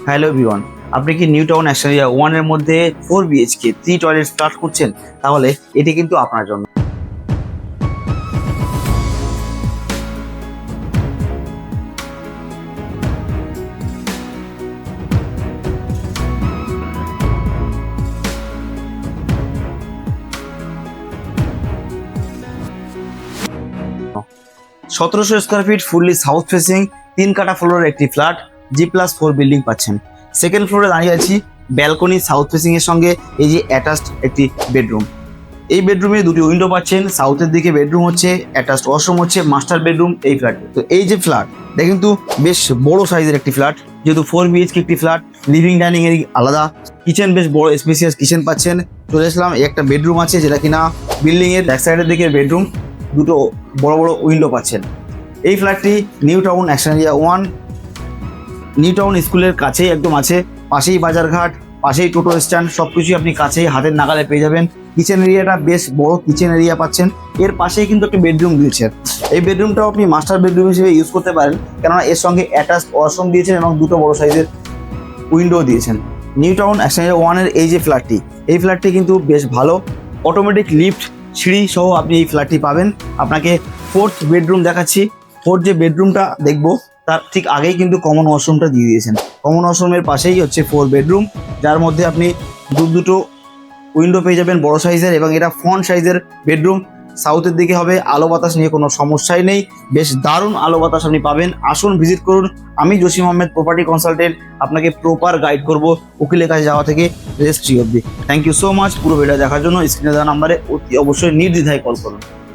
Hello everyone, আপনি কি new town অ্যাক্সেরিয়া 1 এর মধ্যে 4 বিএইচকে 3 টয়লেট ফ্ল্যাট করছেন? তাহলে এটি কিন্তু আপনার জন্য। সতেরোশো square feet fully south facing 3 কাঠা ফ্লোরের একটি ফ্ল্যাট, G+4 বিল্ডিং পাচ্ছেন। সেকেন্ড ফ্লোরে দাঁড়িয়ে আছি, ব্যালকনি সাউথ ফেসিং এর সঙ্গে এই যে অ্যাটাচড একটি বেডরুম। এই বেডরুমে দুটি উইন্ডো পাচ্ছেন। সাউথের দিকে বেডরুম হচ্ছে, অ্যাটাচড ওয়াশরুম হচ্ছে, মাস্টার বেডরুম এই ফ্ল্যাটে। তো এই যে ফ্ল্যাট, এটা কিন্তু বেশ বড় সাইজের একটি ফ্ল্যাট, যেহেতু 4 বিএইচকে একটি ফ্ল্যাট। লিভিং ডাইনিং এর আলাদা, কিচেন বেশ বড় স্পেসিয়াস কিচেন পাচ্ছেন। চলে আসলাম, একটা বেডরুম আছে যেটা কিনা বিল্ডিং এর ব্যাক সাইডের দিকে বেডরুম, দুটো বড় বড় উইন্ডো পাচ্ছেন। এই ফ্ল্যাটটি নিউ টাউন অ্যাক্সেরিয়া 1 নিউ টাউন স্কুলের কাছেই একদম আছে, পাশেই বাজারঘাট, পাশেই টোটো স্ট্যান্ড, সব কিছুই আপনি কাছেই হাতের নাগালে পেয়ে যাবেন। কিচেন এরিয়াটা বেশ বড় কিচেন এরিয়া পাচ্ছেন। এর পাশেই কিন্তু একটি বেডরুম দিয়েছেন। এই বেডরুমটাও আপনি মাস্টার বেডরুম হিসেবে ইউজ করতে পারেন, কেননা এর সঙ্গে অ্যাটাচড ওয়াশরুম দিয়েছেন এবং দুটো বড় সাইজের উইন্ডো দিয়েছেন। নিউ টাউন অ্যাক্সেরিয়া 1 এর এই যে ফ্ল্যাটটি, এই ফ্ল্যাটটি কিন্তু বেশ ভালো। অটোমেটিক লিফট সিঁড়ি সহ আপনি এই ফ্ল্যাটটি পাবেন। আপনাকে 4th বেডরুম দেখাচ্ছি। 4th যে বেডরুমটা দেখবো তার ঠিক আগেই কিন্তু কমন ওয়াশরুমটা দিয়ে দিয়েছেন। কমন ওয়াশরুমের পাশেই হচ্ছে 4 বেডরুম, যার মধ্যে আপনি দুটো উইন্ডো পেয়ে যাবেন বড় সাইজের, এবং এটা ফ্রন্ট সাইজের বেডরুম। সাউথের দিকে হবে, আলো বাতাস নিয়ে কোনো সমস্যাই নেই, বেশ দারুণ আলো বাতাস আপনি পাবেন। আসুন ভিজিট করুন। আমি জসিম আহমেদ, প্রপার্টি কনসালটেন্ট, আপনাকে প্রপার গাইড করব উকিলের কাছে যাওয়া থেকে রেজিস্ট্রি অবধি। থ্যাংক ইউ সো মাচ পুরো ভিডিও দেখার জন্য। স্ক্রিনে দেওয়া নাম্বারে অতি অবশ্যই নির্দ্বিধায় কল করুন।